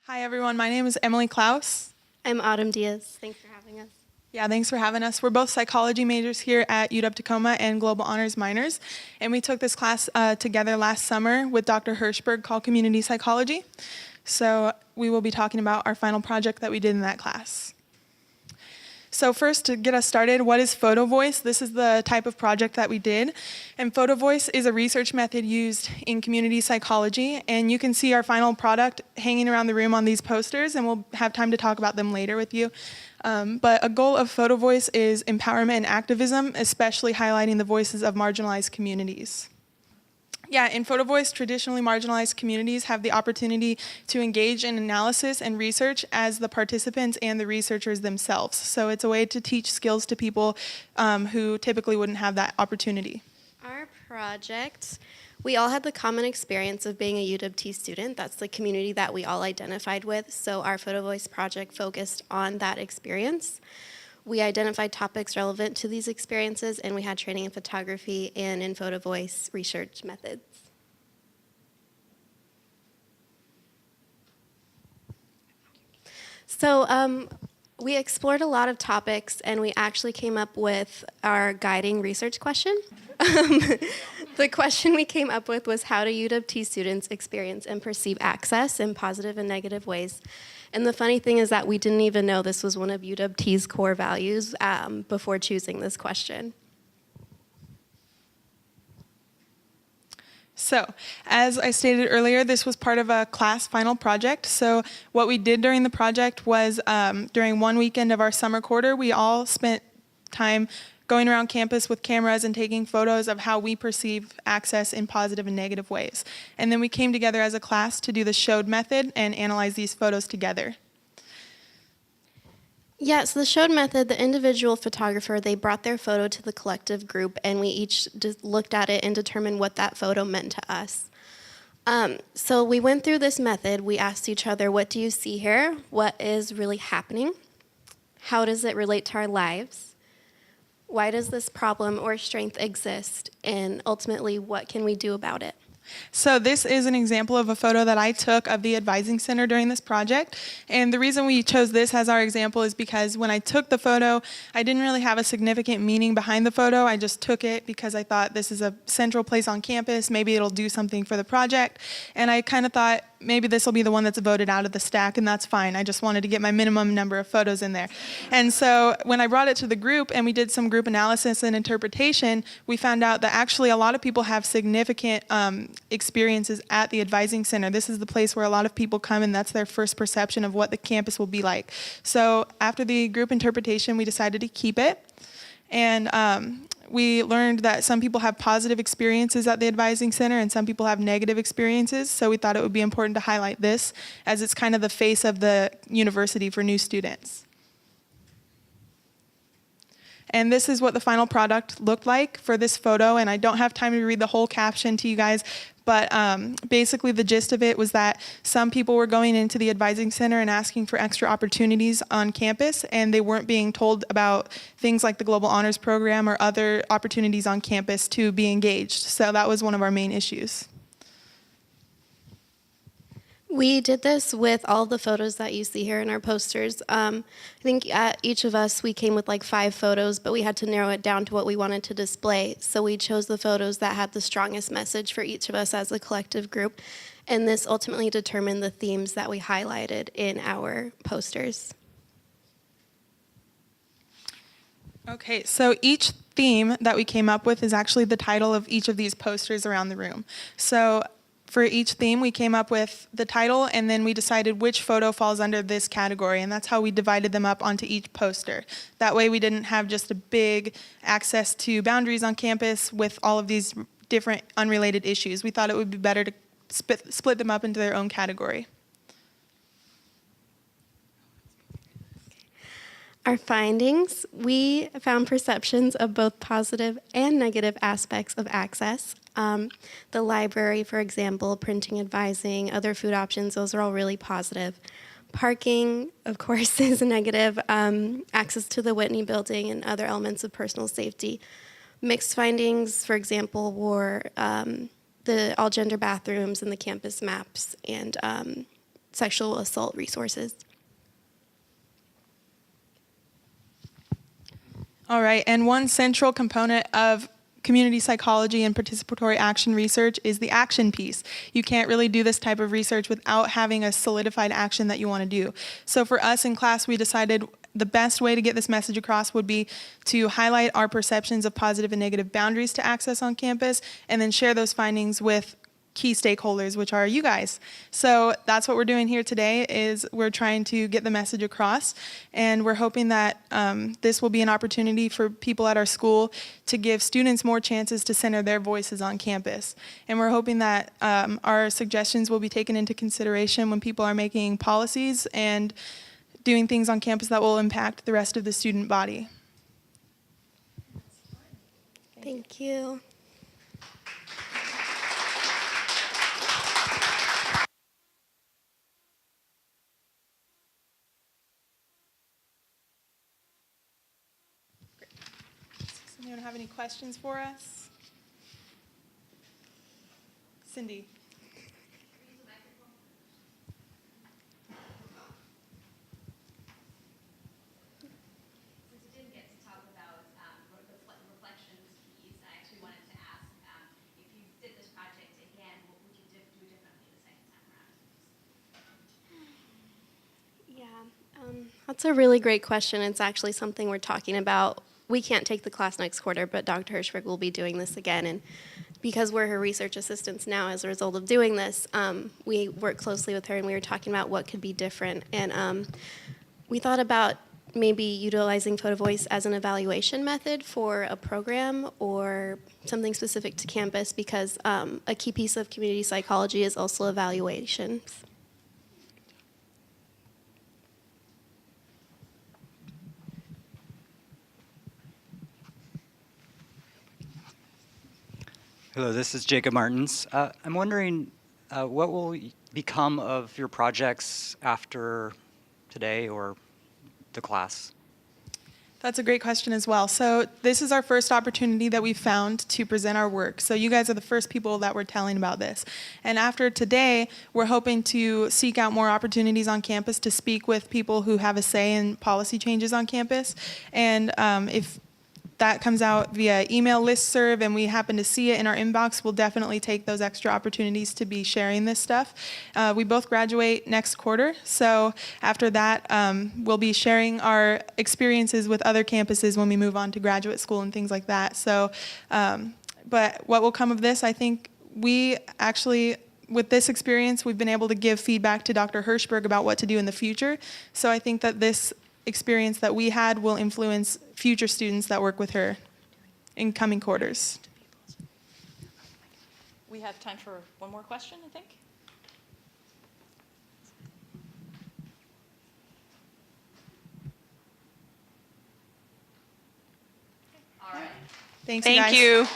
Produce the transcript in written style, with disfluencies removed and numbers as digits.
Hi, everyone. My name is Emily Clouse. I'm Autumn Diaz. Thanks for having us. Yeah, thanks for having us. We're both psychology majors here at UW-Tacoma and Global Honors minors. And we took this class together last summer with Dr. Hirschberg called Community Psychology. So we will be talking about our final project that we did in that class. So first, to get us started, what is Photovoice? This is the type of project that we did. And Photovoice is a research method used in community psychology. And you can see our final product hanging around the room on these posters, and we'll have time to talk about them later with you. But a goal of Photovoice is empowerment and activism, especially highlighting the voices of marginalized communities. Yeah, in Photovoice, traditionally marginalized communities have the opportunity to engage in analysis and research as the participants and the researchers themselves. So it's a way to teach skills to people who typically wouldn't have that opportunity. Our project, we all had the common experience of being a UW student. That's the community that we all identified with. So our Photovoice project focused on that experience. We identified topics relevant to these experiences, and we had training in photography and in Photovoice research methods. So we explored a lot of topics, and we actually came up with our guiding research question. The question we came up with was, how do UW students experience and perceive access in positive and negative ways? And the funny thing is that we didn't even know this was one of UW's core values before choosing this question. So, as I stated earlier, this was part of a class final project. So what we did during the project was during one weekend of our summer quarter, we all spent time going around campus with cameras and taking photos of how we perceive access in positive and negative ways. And then we came together as a class to do the showed method and analyze these photos together. Yeah, so the showed method, the individual photographer, they brought their photo to the collective group, and we each looked at it and determined what that photo meant to us. So we went through this method. We asked each other, what do you see here? What is really happening? How does it relate to our lives? Why does this problem or strength exist? And ultimately, what can we do about it? So this is an example of a photo that I took of the advising center during this project. And the reason we chose this as our example is because when I took the photo, I didn't really have a significant meaning behind the photo. I just took it because I thought this is a central place on campus. Maybe it'll do something for the project. And I kind of thought maybe this will be the one that's voted out of the stack, and that's fine. I just wanted to get my minimum number of photos in there. And so when I brought it to the group and we did some group analysis and interpretation, we found out that actually a lot of people have significant experiences at the advising center. This is the place where a lot of people come, and that's their first perception of what the campus will be like. So after the group interpretation, we decided to keep it. And we learned that some people have positive experiences at the advising center and some people have negative experiences. So we thought it would be important to highlight this as it's kind of the face of the university for new students. And this is what the final product looked like for this photo. And I don't have time to read the whole caption to you guys, but basically the gist of it was that some people were going into the advising center and asking for extra opportunities on campus, and they weren't being told about things like the Global Honors Program or other opportunities on campus to be engaged. So that was one of our main issues. We did this with all the photos that you see here in our posters. I think at each of us, we came with like 5 photos, but we had to narrow it down to what we wanted to display. So we chose the photos that had the strongest message for each of us as a collective group. And this ultimately determined the themes that we highlighted in our posters. Okay, so each theme that we came up with is actually the title of each of these posters around the room. So for each theme, we came up with the title, and then we decided which photo falls under this category, and that's how we divided them up onto each poster. That way we didn't have just a big access to boundaries on campus with all of these different unrelated issues. We thought it would be better to split them up into their own category. Our findings, we found perceptions of both positive and negative aspects of access. The library, for example, printing, advising, other food options, those are all really positive. Parking, of course, is negative. Access to the Whitney building and other elements of personal safety. Mixed findings, for example, were the all-gender bathrooms and the campus maps and sexual assault resources. All right, and one central component of community psychology and participatory action research is the action piece. You can't really do this type of research without having a solidified action that you want to do. So for us in class, we decided the best way to get this message across would be to highlight our perceptions of positive and negative boundaries to access on campus, and then share those findings with key stakeholders, which are you guys. So that's what we're doing here today, is we're trying to get the message across, and we're hoping that this will be an opportunity for people at our school to give students more chances to center their voices on campus. And we're hoping that our suggestions will be taken into consideration when people are making policies and doing things on campus that will impact the rest of the student body. Thank you. Does anyone have any questions for us? Cindy. Reflections piece, I actually wanted to ask if you did this project again, what would you do differently the second time around? Yeah, that's a really great question. It's actually something we're talking about. We can't take the class next quarter, but Dr. Hirschberg will be doing this again. And because we're her research assistants now as a result of doing this, we work closely with her, and we were talking about what could be different. And we thought about maybe utilizing Photovoice as an evaluation method for a program or something specific to campus, because a key piece of community psychology is also evaluations. Hello, this is Jacob Martins. I'm wondering what will become of your projects after today or the class? That's a great question as well. So this is our first opportunity that we've found to present our work. So you guys are the first people that we're telling about this. And after today, we're hoping to seek out more opportunities on campus to speak with people who have a say in policy changes on campus. And if that comes out via email listserv and we happen to see it in our inbox, we'll definitely take those extra opportunities to be sharing this stuff. We both graduate next quarter, so after that, we'll be sharing our experiences with other campuses when we move on to graduate school and things like that. So, but what will come of this, I think we actually, with this experience, we've been able to give feedback to Dr. Hirschberg about what to do in the future. So I think that this experience that we had will influence future students that work with her in coming quarters. We have time for one more question, I think. All right. Thanks, Thank guys. you.